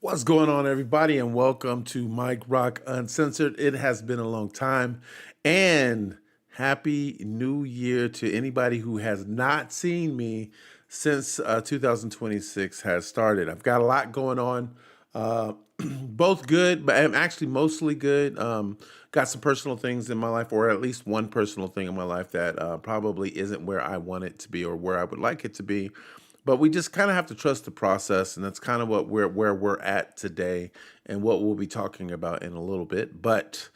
What's going on, everybody, and welcome to Mike Rock Uncensored. It has been a long time, and happy new year to anybody who has not seen me since 2026 has started. I've got a lot going on, both good, but I'm actually mostly good. Got some personal things in my life, or at least one personal thing in my life that probably isn't where I want it to be or where I would like it to be. But we just kind of have to trust the process, and that's kind of what we're where we're at today, and what we'll be talking about in a little bit. But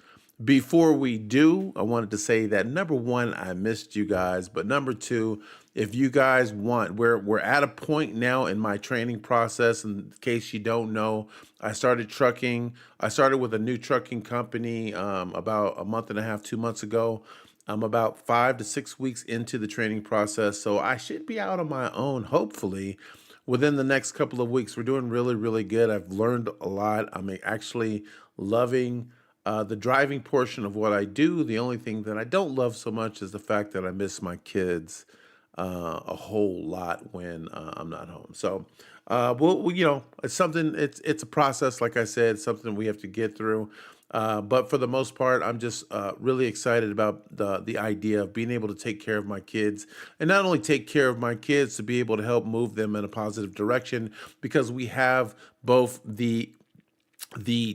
before we do, I wanted to say that number one, I missed you guys, but number two, if you guys want, we're at a point now in my training process. In case you don't know, I started trucking. I started with a new trucking company about a month and a half, 2 months ago. I'm about 5 to 6 weeks into the training process, so I should be out on my own, hopefully, within the next couple of weeks. We're doing really, really good. I've learned a lot. I'm actually loving the driving portion of what I do. The only thing that I don't love so much is the fact that I miss my kids a whole lot when I'm not home. So, it's something. It's a process, like I said, something we have to get through. But for the most part, I'm just really excited about the idea of being able to take care of my kids, and not only take care of my kids, to be able to help move them in a positive direction, because we have both the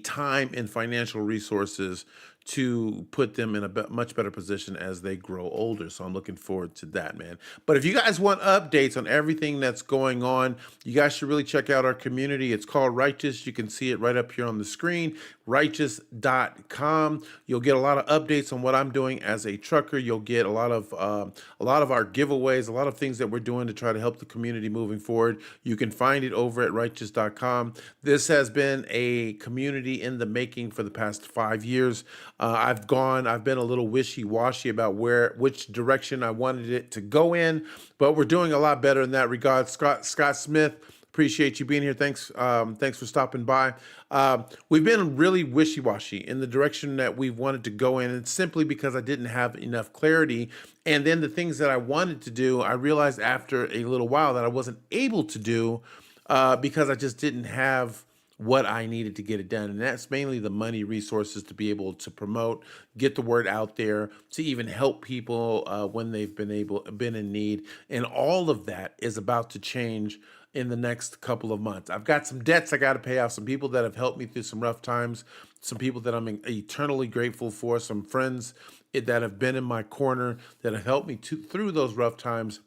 time and financial resources to put them in a much better position as they grow older. So I'm looking forward to that, man. But if you guys want updates on everything that's going on, you guys should really check out our community. It's called Righteous. You can see it right up here on the screen, righteous.com. You'll get a lot of updates on what I'm doing as a trucker. You'll get a lot of our giveaways, a lot of things that we're doing to try to help the community moving forward. You can find it over at righteous.com. This has been a community in the making for the past 5 years. I've been a little wishy-washy about which direction I wanted it to go in, but we're doing a lot better in that regard. Scott Smith, appreciate you being here. Thanks for stopping by. We've been really wishy-washy in the direction that we've wanted to go in, and simply because I didn't have enough clarity. And then the things that I wanted to do, I realized after a little while that I wasn't able to do because I just didn't have what I needed to get it done. And that's mainly the money resources to be able to promote, get the word out there, to even help people when they've been in need. And all of that is about to change in the next couple of months. I've got some debts I got to pay off, some people that have helped me through some rough times, some people that I'm eternally grateful for, some friends that have been in my corner that have helped me through those rough times,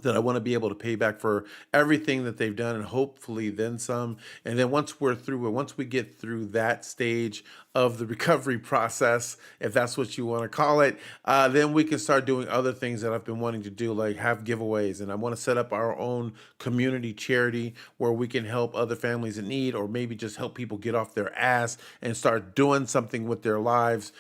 that I want to be able to pay back for everything that they've done, and hopefully then some. And then once we're through it, once we get through that stage of the recovery process, if that's what you want to call it, then we can start doing other things that I've been wanting to do, like have giveaways. And I want to set up our own community charity where we can help other families in need, or maybe just help people get off their ass and start doing something with their lives.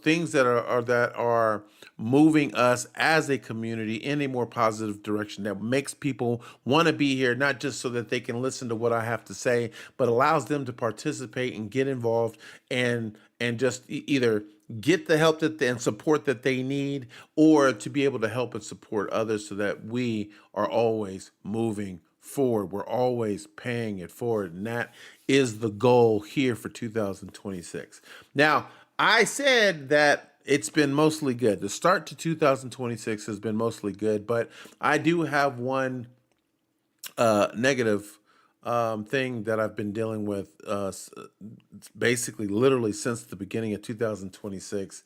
Things that are moving us as a community in a more positive direction, that makes people want to be here, not just so that they can listen to what I have to say, but allows them to participate and get involved, and just either get the help and support that they need, or to be able to help and support others, so that we are always moving forward. We're always paying it forward. And that is the goal here for 2026. Now, I said that it's been mostly good. The start to 2026 has been mostly good, but I do have one negative thing that I've been dealing with basically literally since the beginning of 2026.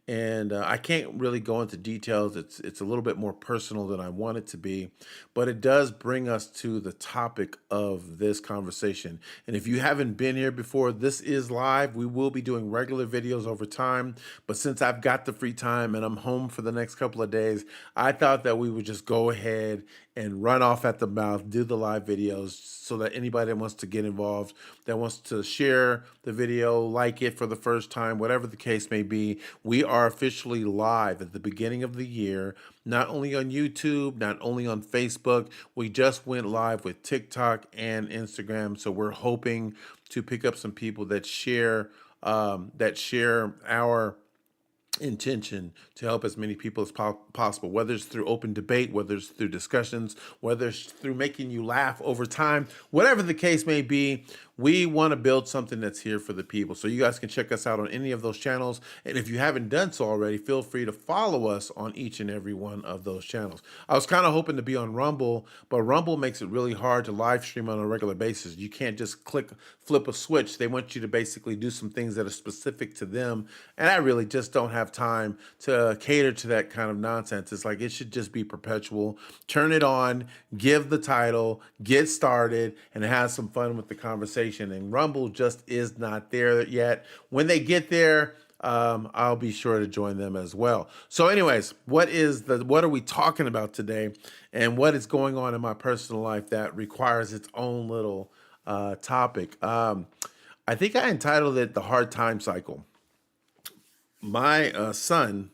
And I can't really go into details. It's a little bit more personal than I want it to be, but it does bring us to the topic of this conversation. And if you haven't been here before, this is live. We will be doing regular videos over time, but since I've got the free time and I'm home for the next couple of days, I thought that we would just go ahead and run off at the mouth, do the live videos, so that anybody that wants to get involved, that wants to share the video, like it for the first time, whatever the case may be, we are officially live at the beginning of the year, not only on YouTube, not only on Facebook. We just went live with TikTok and Instagram. So we're hoping to pick up some people that share our intention to help as many people as possible, whether it's through open debate, whether it's through discussions, whether it's through making you laugh over time, whatever the case may be. We want to build something that's here for the people. So you guys can check us out on any of those channels. And if you haven't done so already, feel free to follow us on each and every one of those channels. I was kind of hoping to be on Rumble, but Rumble makes it really hard to live stream on a regular basis. You can't just flip a switch. They want you to basically do some things that are specific to them. And I really just don't have time to cater to that kind of nonsense. It's like it should just be perpetual. Turn it on, give the title, get started, and have some fun with the conversation. And Rumble just is not there yet. When they get there, I'll be sure to join them as well. So, anyways, what are we talking about today, and what is going on in my personal life that requires its own little topic? I think I entitled it "The Hard Time Cycle." My son,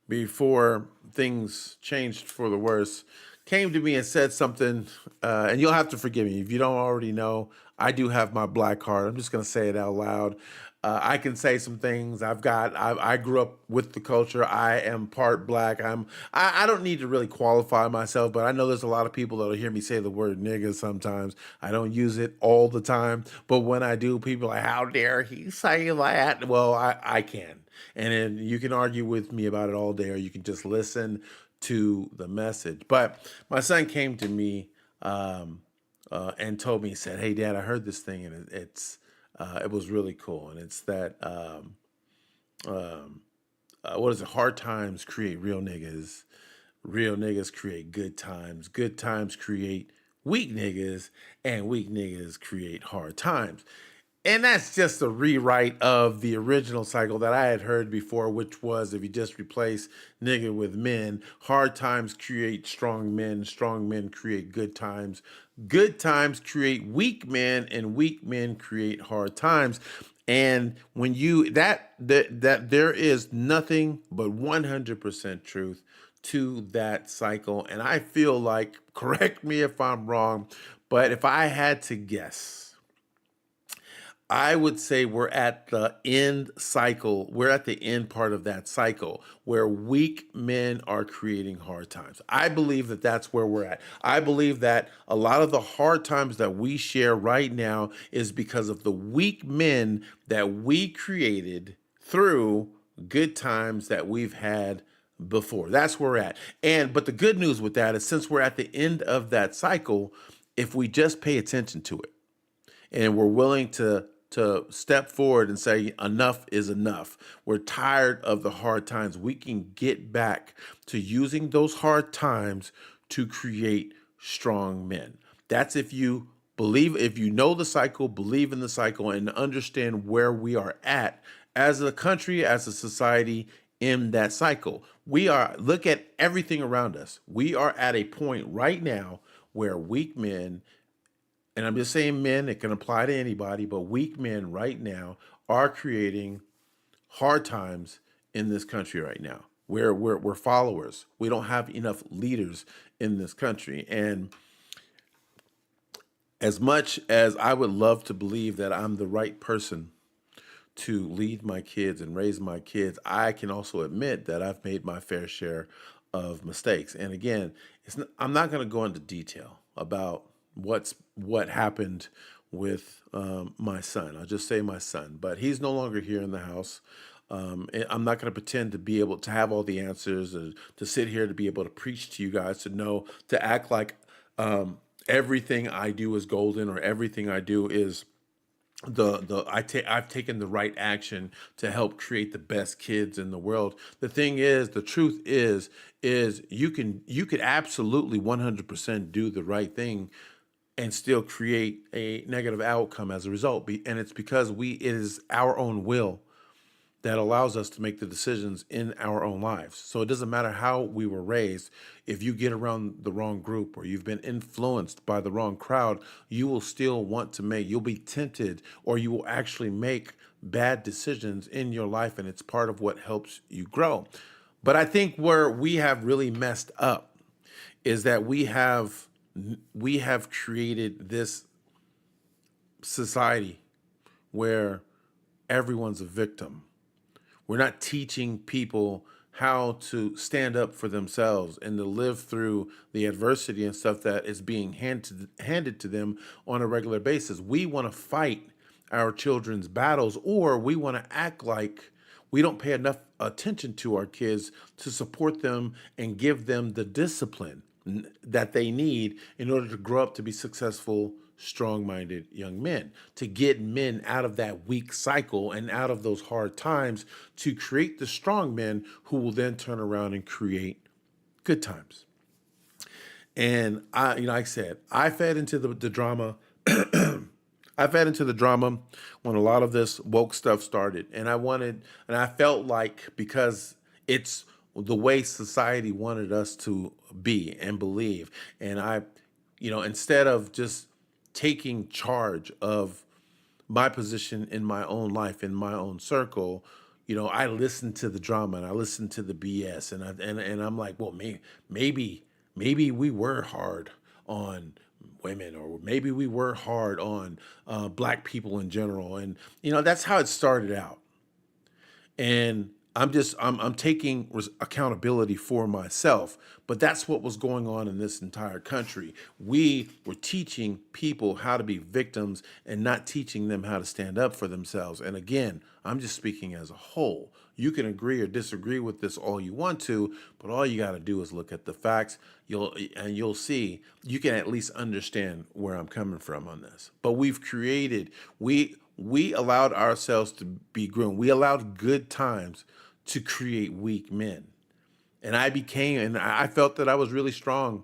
before things changed for the worse, came to me and said something, and you'll have to forgive me if you don't already know. I do have my black card. I'm just going to say it out loud. I can say some things. I grew up with the culture. I am part black. I don't need to really qualify myself, but I know there's a lot of people that'll hear me say the word nigga sometimes. I don't use it all the time, but when I do, people are like, how dare he say that? Well, I can. And then you can argue with me about it all day, or you can just listen to the message. But my son came to me and told me, he said, "Hey, Dad, I heard this thing, and it was really cool. And it's that what is it? Hard times create real niggas create good times create weak niggas, and weak niggas create hard times." And that's just a rewrite of the original cycle that I had heard before, which was if you just replace nigga with men, hard times create strong men create good times create weak men, and weak men create hard times. And when you that there is nothing but 100% truth to that cycle. And I feel like, correct me if I'm wrong, but if I had to guess, I would say we're at the end cycle. We're at the end part of that cycle where weak men are creating hard times. I believe that that's where we're at. I believe that a lot of the hard times that we share right now is because of the weak men that we created through good times that we've had before. That's where we're at. But the good news with that is, since we're at the end of that cycle, if we just pay attention to it and we're willing to step forward and say enough is enough, we're tired of the hard times, we can get back to using those hard times to create strong men. That's if you believe, if you know the cycle, believe in the cycle, and understand where we are at as a country, as a society in that cycle. Look at everything around us. We are at a point right now where weak men, and I'm just saying men, it can apply to anybody, but weak men right now are creating hard times in this country right now. We're followers. We don't have enough leaders in this country. And as much as I would love to believe that I'm the right person to lead my kids and raise my kids, I can also admit that I've made my fair share of mistakes. And again, I'm not going to go into detail about what happened with my son. I'll just say my son, but he's no longer here in the house. And I'm not going to pretend to be able to have all the answers, or to sit here to be able to preach to you guys, to act like everything I do is golden, or everything I do is I've taken the right action to help create the best kids in the world. The truth is you could absolutely 100% do the right thing and still create a negative outcome as a result. And it's because it is our own will that allows us to make the decisions in our own lives. So it doesn't matter how we were raised. If you get around the wrong group, or you've been influenced by the wrong crowd, you'll be tempted, or you will actually make bad decisions in your life, and it's part of what helps you grow. But I think where we have really messed up is that we have created this society where everyone's a victim. We're not teaching people how to stand up for themselves and to live through the adversity and stuff that is being handed to them on a regular basis. We want to fight our children's battles, or we want to act like we don't pay enough attention to our kids to support them and give them the discipline that they need in order to grow up to be successful, strong minded young men, to get men out of that weak cycle and out of those hard times to create the strong men who will then turn around and create good times. And like I said, I fed into the drama. I fed into the drama when a lot of this woke stuff started. And I felt like because it's the way society wanted us to be and believe. And instead of just taking charge of my position in my own life, in my own circle, I listened to the drama and I listened to the BS, and I'm like, well, maybe we were hard on women, or maybe we were hard on black people in general, and that's how it started out. And I'm taking accountability for myself, but that's what was going on in this entire country. We were teaching people how to be victims and not teaching them how to stand up for themselves. And again, I'm just speaking as a whole. You can agree or disagree with this all you want to, but all you got to do is look at the facts. You'll see, you can at least understand where I'm coming from on this. But we allowed ourselves to be groomed. We allowed good times to create weak men. And I felt that I was really strong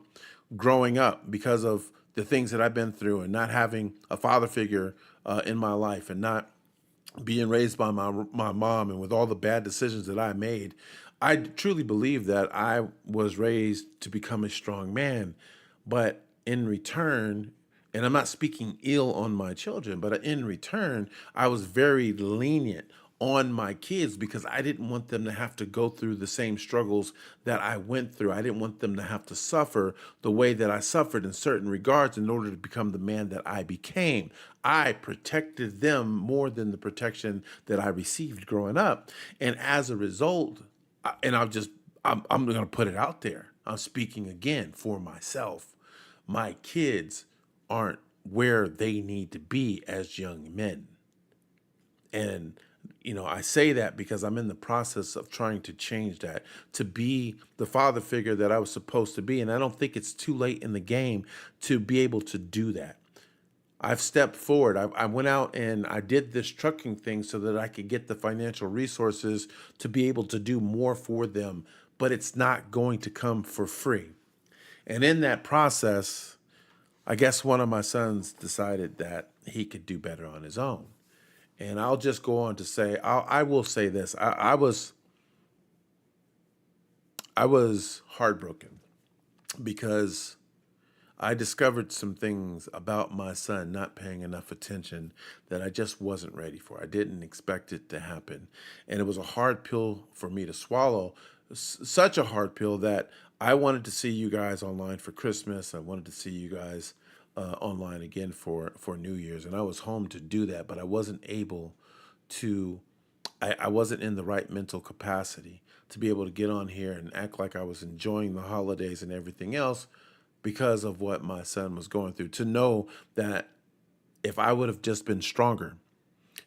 growing up because of the things that I've been through, and not having a father figure in my life, and not being raised by my mom, and with all the bad decisions that I made. I truly believe that I was raised to become a strong man, but in return, and I'm not speaking ill on my children, but in return, I was very lenient on my kids because I didn't want them to have to go through the same struggles that I went through. I didn't want them to have to suffer the way that I suffered in certain regards in order to become the man that I became. I protected them more than the protection that I received growing up. And as a result, I'm going to put it out there. I'm speaking again for myself. My kids aren't where they need to be as young men. And, I say that because I'm in the process of trying to change that, to be the father figure that I was supposed to be. And I don't think it's too late in the game to be able to do that. I've stepped forward. I went out and I did this trucking thing so that I could get the financial resources to be able to do more for them, but it's not going to come for free. And in that process, I guess one of my sons decided that he could do better on his own. And I'll just go on to say, I will say this. I was heartbroken because I discovered some things about my son not paying enough attention that I just wasn't ready for. I didn't expect it to happen. And it was a hard pill for me to swallow, such a hard pill that I wanted to see you guys online for Christmas. I wanted to see you guys online again for New Year's. And I was home to do that, but I wasn't able to, I wasn't in the right mental capacity to be able to get on here and act like I was enjoying the holidays and everything else because of what my son was going through. To know that if I would have just been stronger,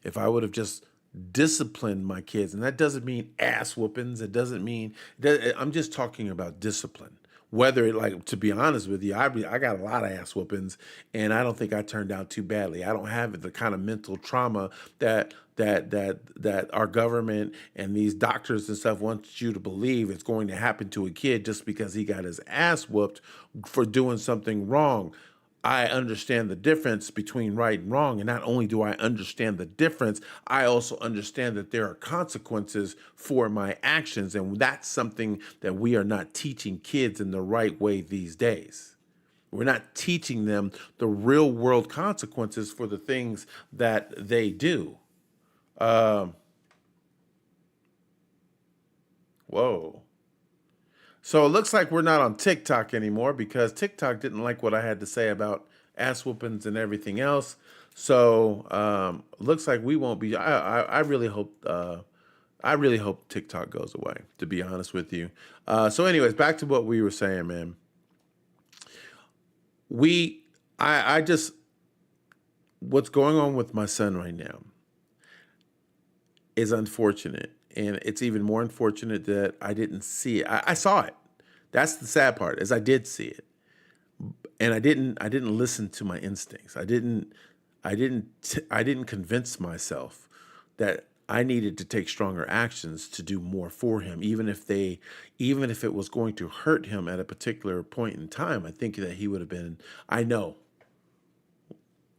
if I would have just disciplined my kids, and that doesn't mean ass whoopings, it doesn't mean, I'm just talking about discipline. Whether, like, to be honest with you, I got a lot of ass whoopings, and I don't think I turned out too badly. I don't have the kind of mental trauma that our government and these doctors and stuff want you to believe it's going to happen to a kid just because he got his ass whooped for doing something wrong. I understand the difference between right and wrong. And not only do I understand the difference, I also understand that there are consequences for my actions. And that's something that we are not teaching kids in the right way these days. We're not teaching them the real world consequences for the things that they do. Whoa. So it looks like we're not on TikTok anymore because TikTok didn't like what I had to say about ass whoopings and everything else. So looks like we won't be. I really hope. I really hope TikTok goes away. To be honest with you. So, anyways, back to what we were saying, man. We, I just what's going on with my son right now is unfortunate. And it's even more unfortunate that I didn't see it. I saw it. That's the sad part, is I did see it. And I didn't listen to my instincts. I didn't convince myself that I needed to take stronger actions to do more for him, even if it was going to hurt him at a particular point in time. I think that he would have been, I know,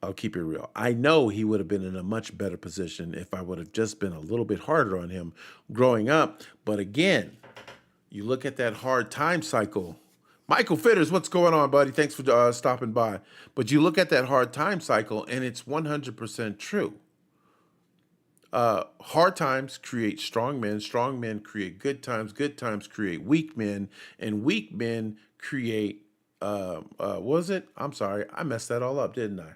I'll keep it real. I know he would have been in a much better position if I would have just been a little bit harder on him growing up. But again, you look at that hard time cycle. Michael Fitters, what's going on, buddy? Thanks for stopping by. But you look at that hard time cycle, and it's 100% true. Hard times create strong men create good times create weak men, and weak men create, what was it? I'm sorry, I messed that all up, didn't I?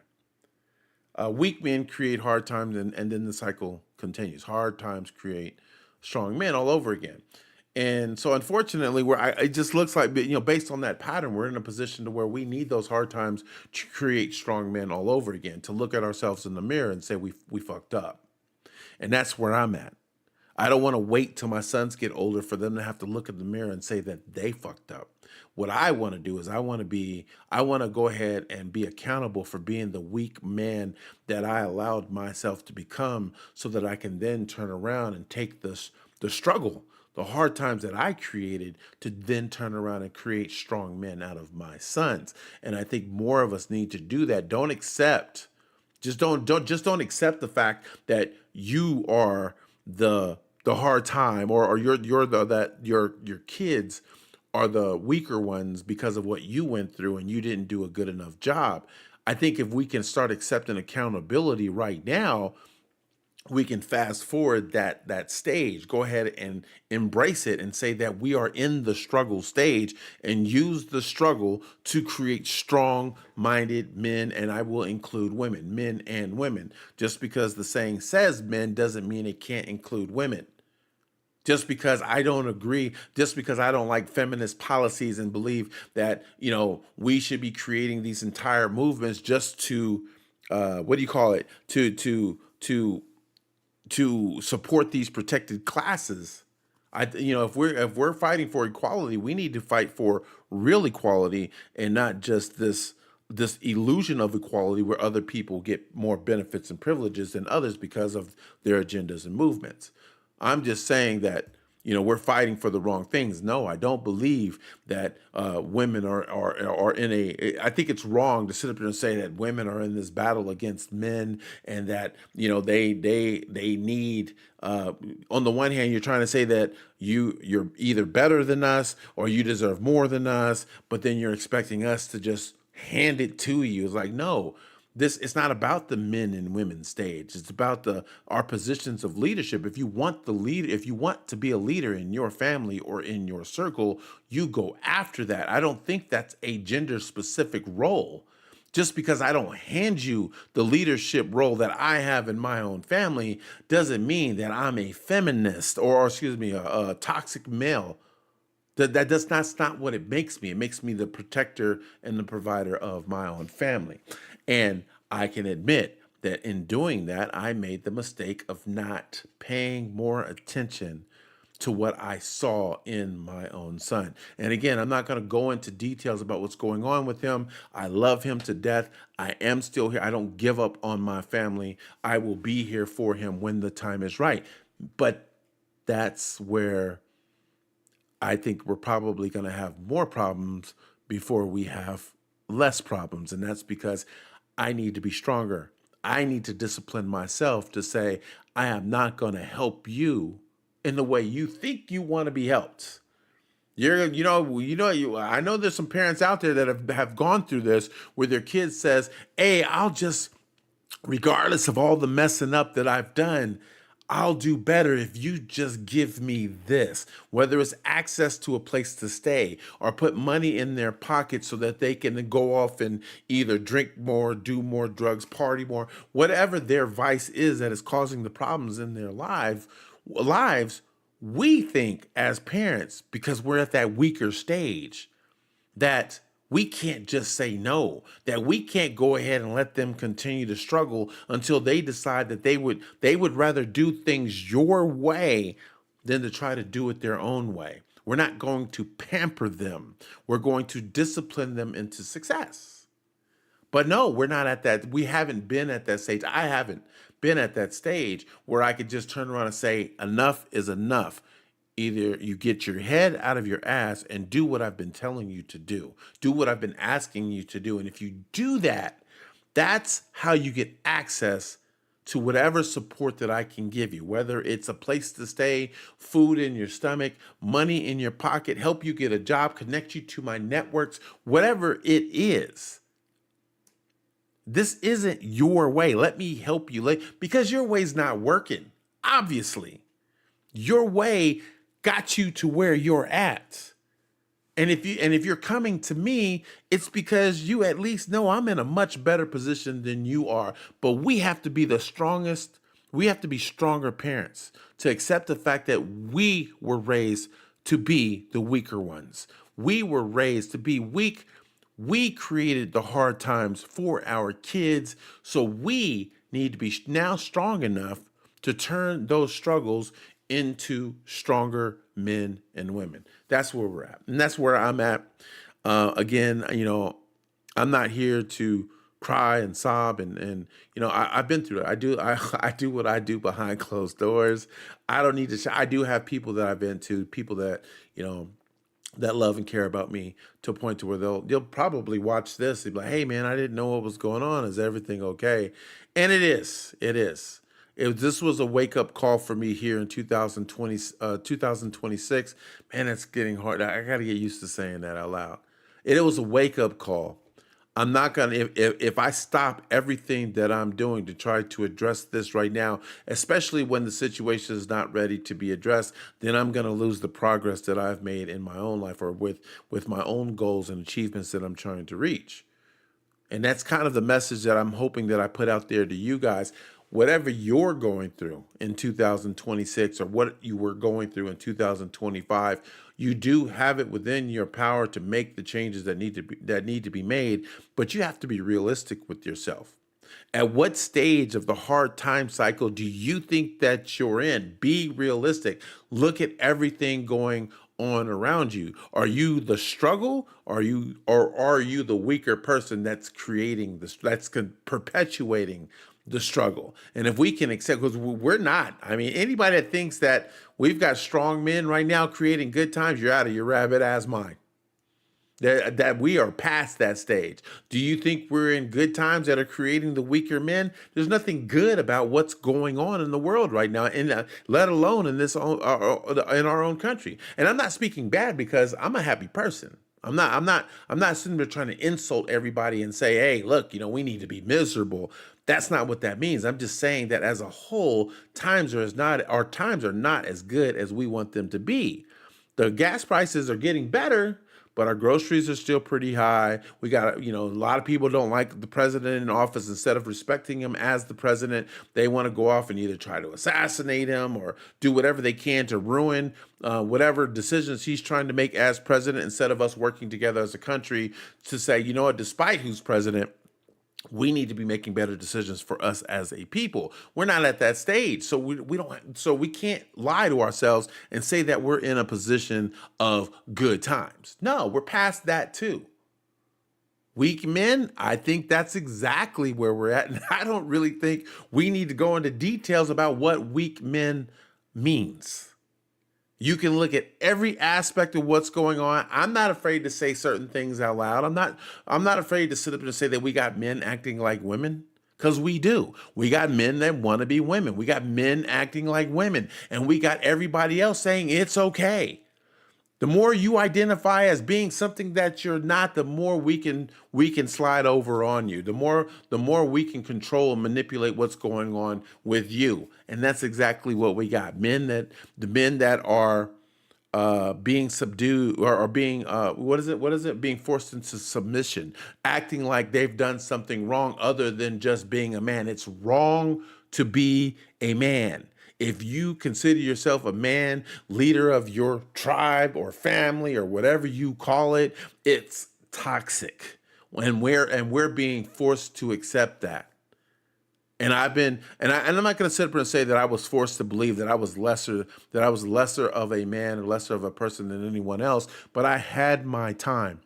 Weak men create hard times, and then the cycle continues. Hard times create strong men all over again. And so, unfortunately, it just looks like, based on that pattern, we're in a position to where we need those hard times to create strong men all over again. To look at ourselves in the mirror and say we fucked up, and that's where I'm at. I don't want to wait till my sons get older for them to have to look in the mirror and say that they fucked up. What I want to do is I want to go ahead and be accountable for being the weak man that I allowed myself to become, so that I can then turn around and take the struggle, the hard times that I created, to then turn around and create strong men out of my sons. And I think more of us need to do that. Don't accept, just don't accept the fact that you are the hard time, or you're the that your kids are the weaker ones because of what you went through and you didn't do a good enough job. I think if we can start accepting accountability right now, we can fast forward that stage, go ahead and embrace it and say that we are in the struggle stage, and use the struggle to create strong minded men. And I will include women, men and women. Just because the saying says men doesn't mean it can't include women. Just because I don't agree, just because I don't like feminist policies and believe that, we should be creating these entire movements just to, what do you call it, to support these protected classes. If we're fighting for equality, we need to fight for real equality, and not just this illusion of equality where other people get more benefits and privileges than others because of their agendas and movements. I'm just saying that, we're fighting for the wrong things. No, I don't believe that women are in a. I think it's wrong to sit up there and say that women are in this battle against men, and that, they need. On the one hand, you're trying to say that you're either better than us or you deserve more than us, but then you're expecting us to just hand it to you. It's like, no, this, it's not about the men and women stage. It's about our positions of leadership. If you want to be a leader in your family or in your circle, you go after that. I don't think that's a gender specific role. Just because I don't hand you the leadership role that I have in my own family doesn't mean that I'm a feminist, or excuse me, a toxic male. That's not what it makes me. It makes me the protector and the provider of my own family. And I can admit that in doing that, I made the mistake of not paying more attention to what I saw in my own son. And again, I'm not going to go into details about what's going on with him. I love him to death. I am still here. I don't give up on my family. I will be here for him when the time is right. But that's where I think we're probably going to have more problems before we have less problems. And that's because I need to be stronger. I need to discipline myself to say, I am not going to help you in the way you think you want to be helped. I know there's some parents out there that have gone through this, where their kid says, hey, regardless of all the messing up that I've done, I'll do better if you just give me this, whether it's access to a place to stay or put money in their pocket so that they can go off and either drink more, do more drugs, party more, whatever their vice is that is causing the problems in their lives. We think as parents, because we're at that weaker stage, that We can't just say no, that we can't go ahead and let them continue to struggle until they decide that they would rather do things your way than to try to do it their own way. We're not going to pamper them. We're going to discipline them into success. But no, we're not at that. We haven't been at that stage. I haven't been at that stage where I could just turn around and say, enough is enough. Either you get your head out of your ass and do what I've been telling you to do, do what I've been asking you to do. And if you do that, that's how you get access to whatever support that I can give you, whether it's a place to stay, food in your stomach, money in your pocket, help you get a job, connect you to my networks, whatever it is. This isn't your way. Let me help you, because your way's not working. Obviously, your way got you to where you're at. And if you're coming to me, it's because you at least know I'm in a much better position than you are. But we have to be the strongest. We have to be stronger parents to accept the fact that we were raised to be the weaker ones. We were raised to be weak. We created the hard times for our kids. So we need to be now strong enough to turn those struggles into stronger men and women. That's where we're at. And that's where I'm at. Again, I'm not here to cry and sob and I've been through it. I do what I do behind closed doors. I don't need to I do have people that I've been to, people that, that love and care about me to a point to where they'll probably watch this and be like, hey man, I didn't know what was going on. Is everything okay? And it is. This was a wake up call for me here in 2026. Man, it's getting hard. I got to get used to saying that out loud. It was a wake up call. I'm not going to, if I stop everything that I'm doing to try to address this right now, especially when the situation is not ready to be addressed, then I'm going to lose the progress that I've made in my own life or with my own goals and achievements that I'm trying to reach. And that's kind of the message that I'm hoping that I put out there to you guys. Whatever you're going through in 2026 or what you were going through in 2025, you do have it within your power to make the changes that need to be made, but you have to be realistic with yourself. At what stage of the hard time cycle do you think that you're in? Be realistic. Look at everything going on around you. Are you the struggle? Or are you the weaker person that's creating this, that's perpetuating the struggle? And if we can accept, because we're not, anybody that thinks that we've got strong men right now creating good times, you're out of your rabbit ass mind. That we are past that stage. Do you think we're in good times that are creating the weaker men? There's nothing good about what's going on in the world right now, let alone in in our own country. And I'm not speaking bad because I'm a happy person. I'm not sitting there trying to insult everybody and say, hey, look, we need to be miserable. That's not what that means. I'm just saying that as a whole, our times are not as good as we want them to be. The gas prices are getting better, but our groceries are still pretty high. We got, a lot of people don't like the president in office. Instead of respecting him as the president, they want to go off and either try to assassinate him or do whatever they can to ruin whatever decisions he's trying to make as president, instead of us working together as a country to say, you know what, despite who's president, we need to be making better decisions for us as a people. We're not at that stage. So we can't lie to ourselves and say that we're in a position of good times. No, we're past that too. Weak men, I think that's exactly where we're at. And I don't really think we need to go into details about what weak men means. You can look at every aspect of what's going on. I'm not afraid to say certain things out loud. I'm not afraid to sit up and say that we got men acting like women, because we do. We got men that want to be women. We got men acting like women, and we got everybody else saying it's okay. The more you identify as being something that you're not, the more we can slide over on you. The more we can control and manipulate what's going on with you. And that's exactly what we got. The men that are being subdued or being what is it? Being forced into submission, acting like they've done something wrong other than just being a man. It's wrong to be a man. If you consider yourself a man, leader of your tribe or family or whatever you call it, it's toxic. And we're being forced to accept that. And I'm not going to sit up and say that I was forced to believe that I was lesser of a man or lesser of a person than anyone else, but I had my time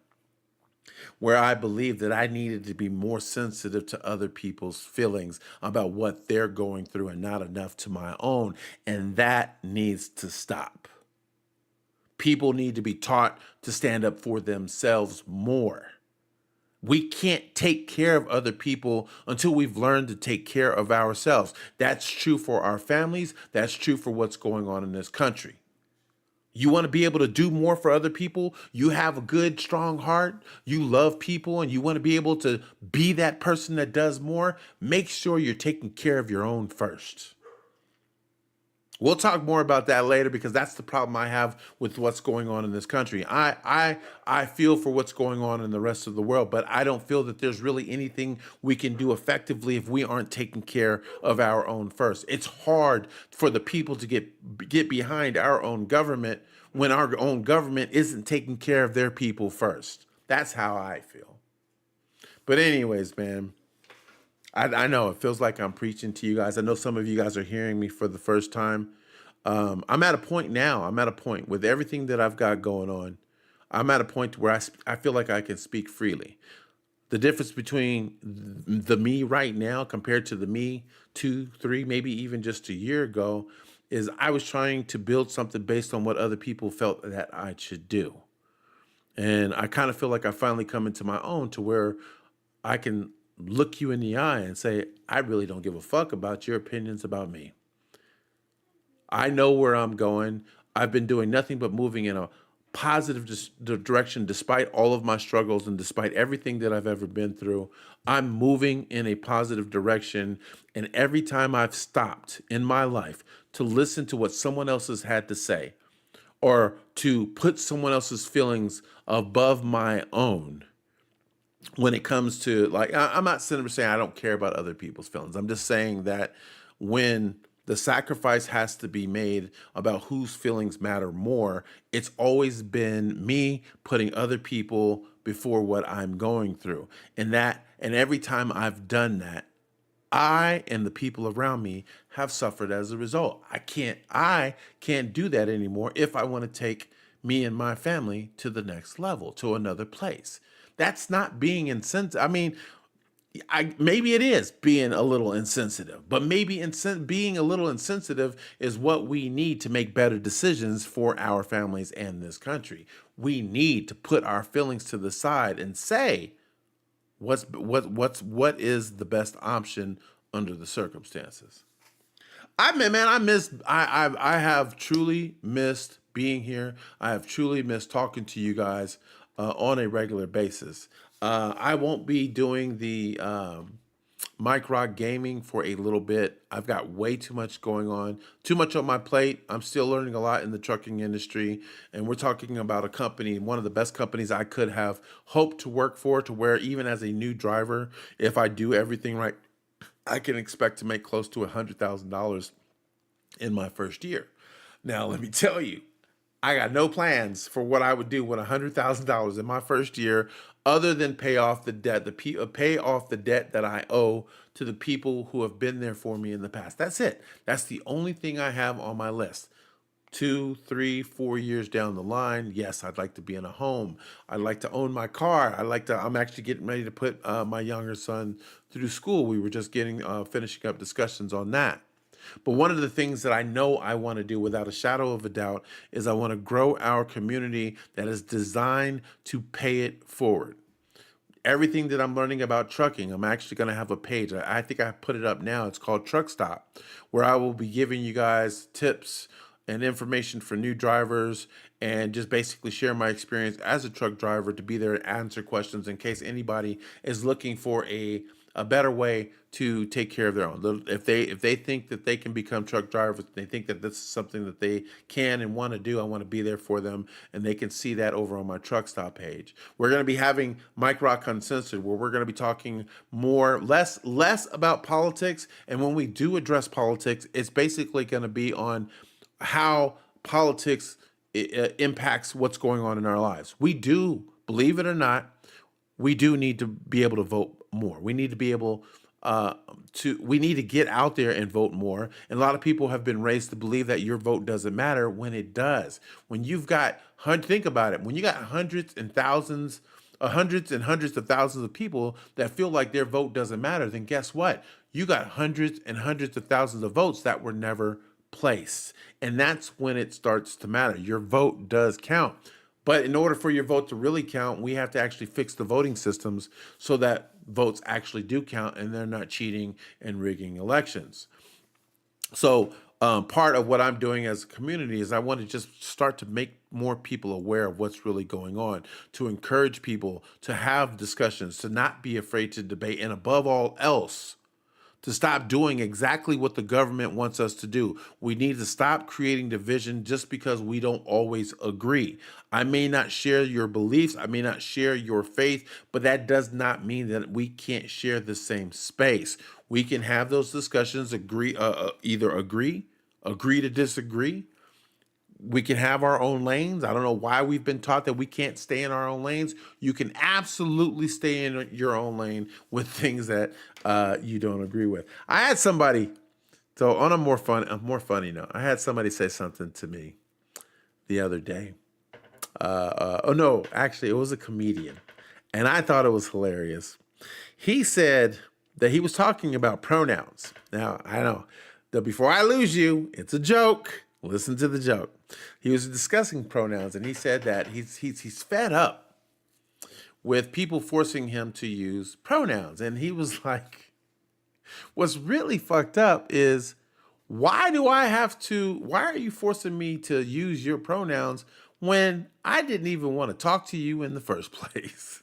where I believed that I needed to be more sensitive to other people's feelings about what they're going through and not enough to my own. And that needs to stop. People need to be taught to stand up for themselves more. We can't take care of other people until we've learned to take care of ourselves. That's true for our families. That's true for what's going on in this country. You want to be able to do more for other people. You have a good, strong heart. You love people and you want to be able to be that person that does more. Make sure you're taking care of your own first. We'll talk more about that later because that's the problem I have with what's going on in this country. I feel for what's going on in the rest of the world, but I don't feel that there's really anything we can do effectively if we aren't taking care of our own first. It's hard for the people to get behind our own government when our own government isn't taking care of their people first. That's how I feel. But anyways, man, I know it feels like I'm preaching to you guys. I know some of you guys are hearing me for the first time. I'm at a point now. I'm at a point with everything that I've got going on. I'm at a point where I feel like I can speak freely. The difference between the me right now compared to the me 2, 3, maybe even just a year ago is I was trying to build something based on what other people felt that I should do. And I kind of feel like I finally come into my own to where I can look you in the eye and say, I really don't give a fuck about your opinions about me. I know where I'm going. I've been doing nothing but moving in a positive direction despite all of my struggles and despite everything that I've ever been through. I'm moving in a positive direction. And every time I've stopped in my life to listen to what someone else has had to say or to put someone else's feelings above my own, when it comes to like I'm not sitting there saying I don't care about other people's feelings. I'm just saying that when the sacrifice has to be made about whose feelings matter more, it's always been me putting other people before what I'm going through. And every time I've done that, I and the people around me have suffered as a result. I can't do that anymore if I want to take me and my family to the next level, to another place. That's not being insensitive. I mean, maybe it is being a little insensitive, but maybe being a little insensitive is what we need to make better decisions for our families and this country. We need to put our feelings to the side and say what is the best option under the circumstances. I have truly missed being here. I have truly missed talking to you guys on a regular basis. I won't be doing the Mike Rock Gaming for a little bit. I've got way too much going on, too much on my plate. I'm still learning a lot in the trucking industry, and we're talking about a company, one of the best companies I could have hoped to work for, to where even as a new driver, if I do everything right, I can expect to make close to $100,000 in my first year. Now, let me tell you, I got no plans for what I would do with $100,000 in my first year, other than pay off the debt, pay off the debt that I owe to the people who have been there for me in the past. That's it. That's the only thing I have on my list. 2, 3, 4 years down the line, yes, I'd like to be in a home. I'd like to own my car. I'm actually getting ready to put my younger son through school. We were just finishing up discussions on that. But one of the things that I know I want to do without a shadow of a doubt is I want to grow our community that is designed to pay it forward. Everything that I'm learning about trucking, I'm actually going to have a page. I think I put it up now. It's called Truck Stop, where I will be giving you guys tips and information for new drivers and just basically share my experience as a truck driver to be there and answer questions in case anybody is looking for a better way to take care of their own. If they think that they can become truck drivers, they think that this is something that they can and want to do, I want to be there for them, and they can see that over on my Truck Stop page. We're going to be having Mike Rock Uncensored, where we're going to be talking less about politics, and when we do address politics, it's basically going to be on how politics impacts what's going on in our lives. We do, believe it or not, we do need to be able to vote more. We need to be able uh, we need to get out there and vote more. And a lot of people have been raised to believe that your vote doesn't matter when it does. When you've got, think about it, when you got hundreds and hundreds of thousands of people that feel like their vote doesn't matter, then guess what? You got hundreds and hundreds of thousands of votes that were never placed. And that's when it starts to matter. Your vote does count. But in order for your vote to really count, we have to actually fix the voting systems so that votes actually do count and they're not cheating and rigging elections. So, part of what I'm doing as a community is I want to just start to make more people aware of what's really going on, to encourage people to have discussions, to not be afraid to debate, and above all else, to stop doing exactly what the government wants us to do. We need to stop creating division just because we don't always agree. I may not share your beliefs, I may not share your faith, but that does not mean that we can't share the same space. We can have those discussions, either agree to disagree. We can have our own lanes. I don't know why we've been taught that we can't stay in our own lanes. You can absolutely stay in your own lane with things that you don't agree with. I had somebody, so on a more funny note, I had somebody say something to me the other day. Oh no, actually, it was a comedian, and I thought it was hilarious. He said that he was talking about pronouns. Now I know that before I lose you, it's a joke. Listen to the joke. He was discussing pronouns, and he said that he's fed up with people forcing him to use pronouns. And he was like, what's really fucked up is, why are you forcing me to use your pronouns when I didn't even want to talk to you in the first place?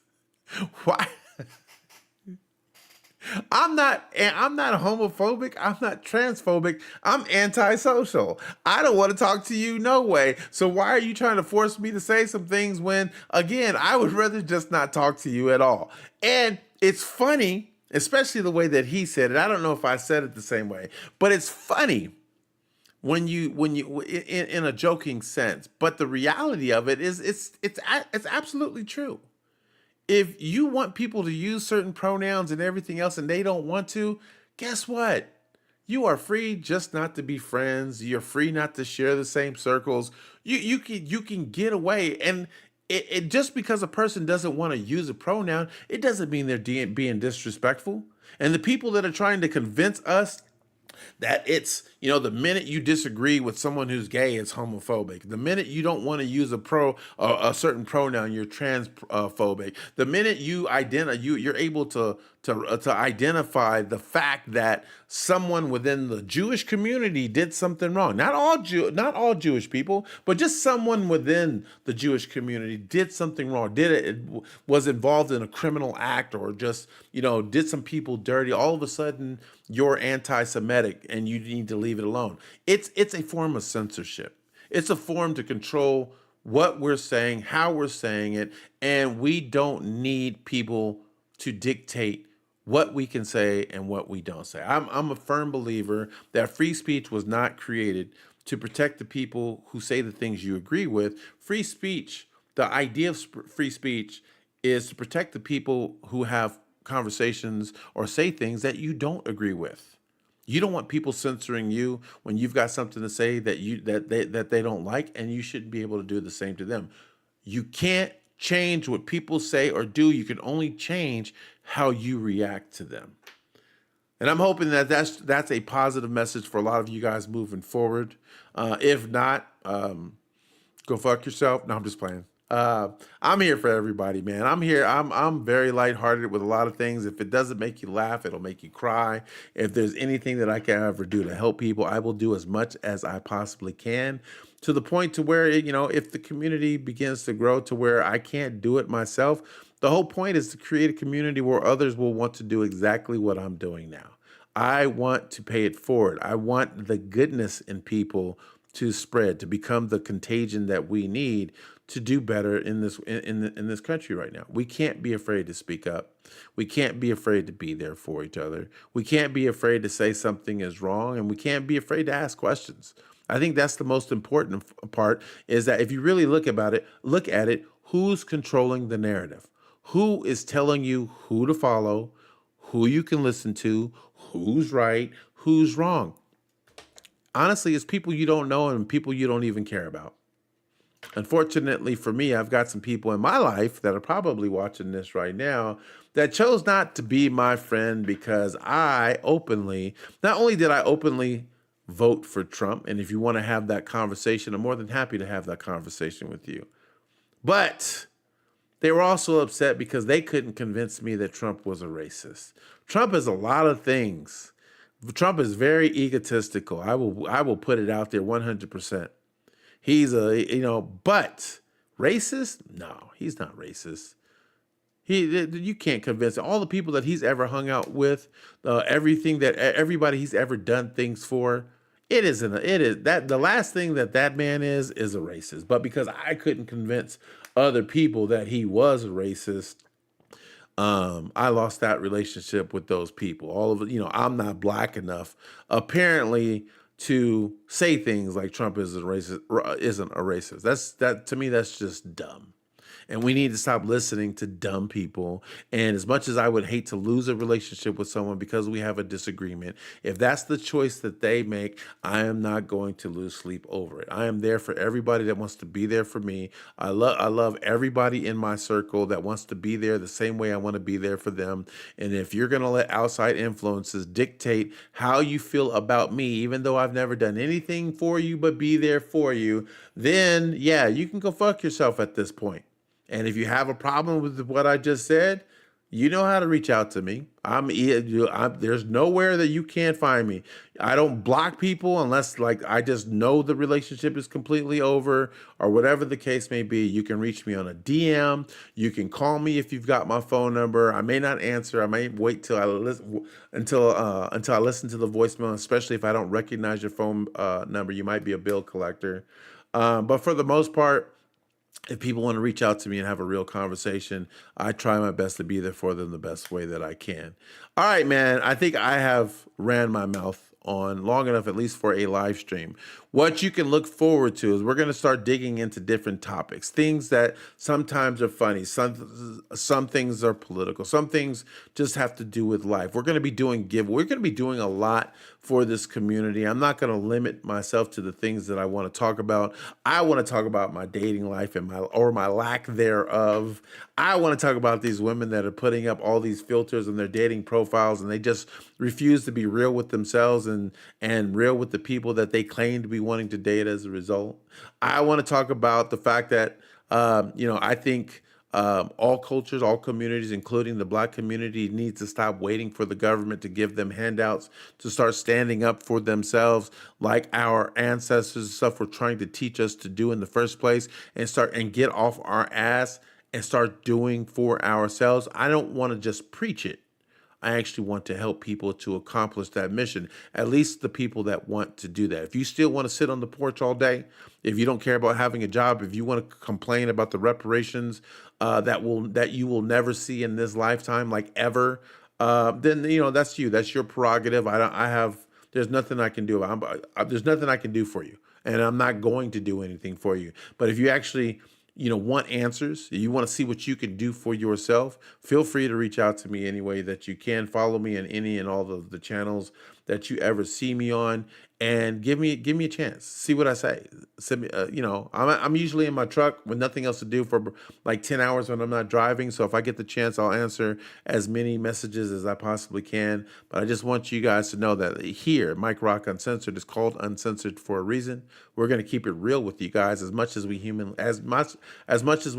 Why? I'm not homophobic. I'm not transphobic. I'm antisocial. I don't want to talk to you no way. So why are you trying to force me to say some things when, again, I would rather just not talk to you at all? And it's funny, especially the way that he said it. I don't know if I said it the same way, but it's funny when you in a joking sense. But the reality of it is it's absolutely true. If you want people to use certain pronouns and everything else and they don't want to, guess what? You are free just not to be friends. You're free not to share the same circles. You can get away. And it just because a person doesn't want to use a pronoun, it doesn't mean they're being disrespectful. And the people that are trying to convince us that it's, the minute you disagree with someone who's gay, it's homophobic. The minute you don't want to use a certain pronoun, you're transphobic. The minute you're able to identify the fact that someone within the Jewish community did something wrong. Not all Jewish people, but just someone within the Jewish community did something wrong. Was involved in a criminal act, or just, did some people dirty. All of a sudden, you're anti-Semitic and you need to leave it alone. It's a form of censorship. It's a form to control what we're saying, how we're saying it, and we don't need people to dictate what we can say and what we don't say. I'm a firm believer that free speech was not created to protect the people who say the things you agree with. Free speech, the idea of free speech, is to protect the people who have conversations or say things that you don't agree with. You don't want people censoring you when you've got something to say that they don't like, and you shouldn't be able to do the same to them. You can't change what people say or do. You can only change how you react to them. And I'm hoping that that's a positive message for a lot of you guys moving forward. If not, go fuck yourself. No, I'm just playing. I'm here for everybody, man. I'm here. I'm very lighthearted with a lot of things. If it doesn't make you laugh, it'll make you cry. If there's anything that I can ever do to help people, I will do as much as I possibly can, to the point to where, if the community begins to grow to where I can't do it myself, the whole point is to create a community where others will want to do exactly what I'm doing now. I want to pay it forward. I want the goodness in people to spread, to become the contagion that we need to do better in this country right now. We can't be afraid to speak up. We can't be afraid to be there for each other. We can't be afraid to say something is wrong, and we can't be afraid to ask questions. I think that's the most important part, is that if you really look at it, who's controlling the narrative? Who is telling you who to follow, who you can listen to, who's right, who's wrong? Honestly, it's people you don't know and people you don't even care about. Unfortunately for me, I've got some people in my life that are probably watching this right now that chose not to be my friend because not only did I openly vote for Trump, and if you want to have that conversation, I'm more than happy to have that conversation with you. But they were also upset because they couldn't convince me that Trump was a racist. Trump is a lot of things. Trump is very egotistical. I will put it out there 100%. He's but racist? No, he's not racist. You can't convince all the people that he's ever hung out with, everybody he's ever done things for. It is that the last thing that man is a racist. But because I couldn't convince other people that he was a racist, I lost that relationship with those people. All of it, I'm not black enough, apparently, to say things like Trump isn't a racist. That to me, that's just dumb. And we need to stop listening to dumb people. And as much as I would hate to lose a relationship with someone because we have a disagreement, if that's the choice that they make, I am not going to lose sleep over it. I am there for everybody that wants to be there for me. I love everybody in my circle that wants to be there the same way I want to be there for them. And if you're going to let outside influences dictate how you feel about me, even though I've never done anything for you but be there for you, then yeah, you can go fuck yourself at this point. And if you have a problem with what I just said, you know how to reach out to me. There's nowhere that you can't find me. I don't block people unless like I just know the relationship is completely over or whatever the case may be. You can reach me on a DM. You can call me if you've got my phone number. I may not answer. I may wait till I listen until I listen to the voicemail, especially if I don't recognize your phone number. You might be a bill collector. But for the most part, if people want to reach out to me and have a real conversation, I try my best to be there for them the best way that I can. All right, man. I think I have ran my mouth on long enough, at least for a live stream. What you can look forward to is we're going to start digging into different topics, things that sometimes are funny, some things are political, some things just have to do with life. We're going to be we're going to be doing a lot for this community. I'm not going to limit myself to the things that I want to talk about. I want to talk about my dating life and my lack thereof. I want to talk about these women that are putting up all these filters in their dating profiles and they just refuse to be real with themselves and real with the people that they claim to be wanting to date as a result. I want to talk about the fact that I think all cultures, all communities, including the black community, need to stop waiting for the government to give them handouts, to start standing up for themselves like our ancestors and stuff were trying to teach us to do in the first place, and get off our ass and start doing for ourselves. I don't want to just preach it. I actually want to help people to accomplish that mission, at least the people that want to do that. If you still want to sit on the porch all day, if you don't care about having a job, if you want to complain about the reparations that you will never see in this lifetime, like ever, then that's you. That's your prerogative. There's nothing I can do. There's nothing I can do for you, and I'm not going to do anything for you. But if you actually want answers, you want to see what you can do for yourself, feel free to reach out to me any way that you can. Follow me in any and all of the channels that you ever see me on, and give me a chance. See what I say. Send me, I'm usually in my truck with nothing else to do for like 10 hours when I'm not driving. So if I get the chance, I'll answer as many messages as I possibly can. But I just want you guys to know that here, Mike Rock Uncensored is called Uncensored for a reason. We're going to keep it real with you guys as much as we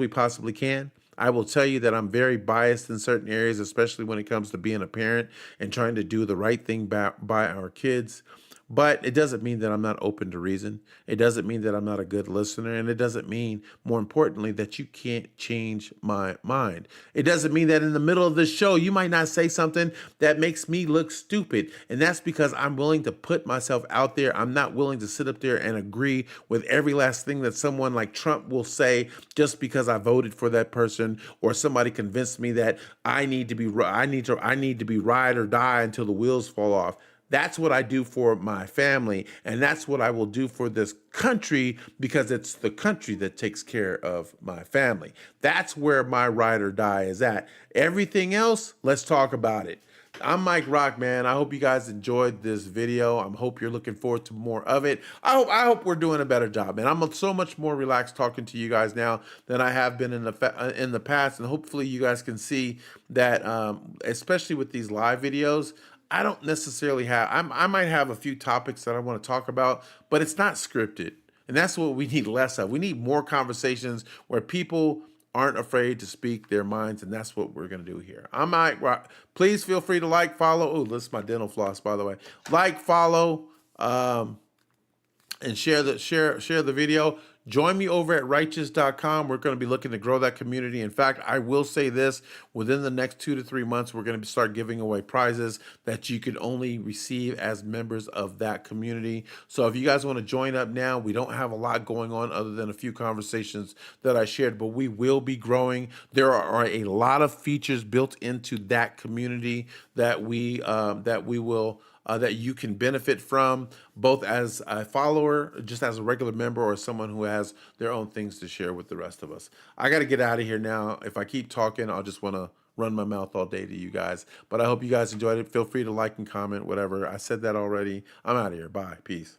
possibly can. I will tell you that I'm very biased in certain areas, especially when it comes to being a parent and trying to do the right thing by our kids. But it doesn't mean that I'm not open to reason. It doesn't mean that I'm not a good listener. And it doesn't mean, more importantly, that you can't change my mind. It doesn't mean that in the middle of the show, you might not say something that makes me look stupid. And that's because I'm willing to put myself out there. I'm not willing to sit up there and agree with every last thing that someone like Trump will say just because I voted for that person or somebody convinced me that I need to be ride or die until the wheels fall off. That's what I do for my family, and that's what I will do for this country, because it's the country that takes care of my family. That's where my ride or die is at. Everything else, let's talk about it. I'm Mike Rock, man. I hope you guys enjoyed this video. I hope you're looking forward to more of it. I hope we're doing a better job, man. I'm so much more relaxed talking to you guys now than I have been in the past, and hopefully you guys can see that, especially with these live videos. I don't necessarily have. I might have a few topics that I want to talk about, but it's not scripted, and that's what we need less of. We need more conversations where people aren't afraid to speak their minds, and that's what we're gonna do here. I'm Mike Rock. Please feel free to like, follow. Oh, this is my dental floss, by the way. Like, follow, and share the video. Join me over at righteous.com. We're going to be looking to grow that community. In fact, I will say this, within the next 2 to 3 months, we're going to start giving away prizes that you can only receive as members of that community. So if you guys want to join up now, we don't have a lot going on other than a few conversations that I shared, but we will be growing. There are a lot of features built into that community that we will that you can benefit from, both as a follower, just as a regular member, or someone who has their own things to share with the rest of us. I got to get out of here now. If I keep talking, I'll just want to run my mouth all day to you guys. But I hope you guys enjoyed it. Feel free to like and comment, whatever. I said that already. I'm out of here. Bye. Peace.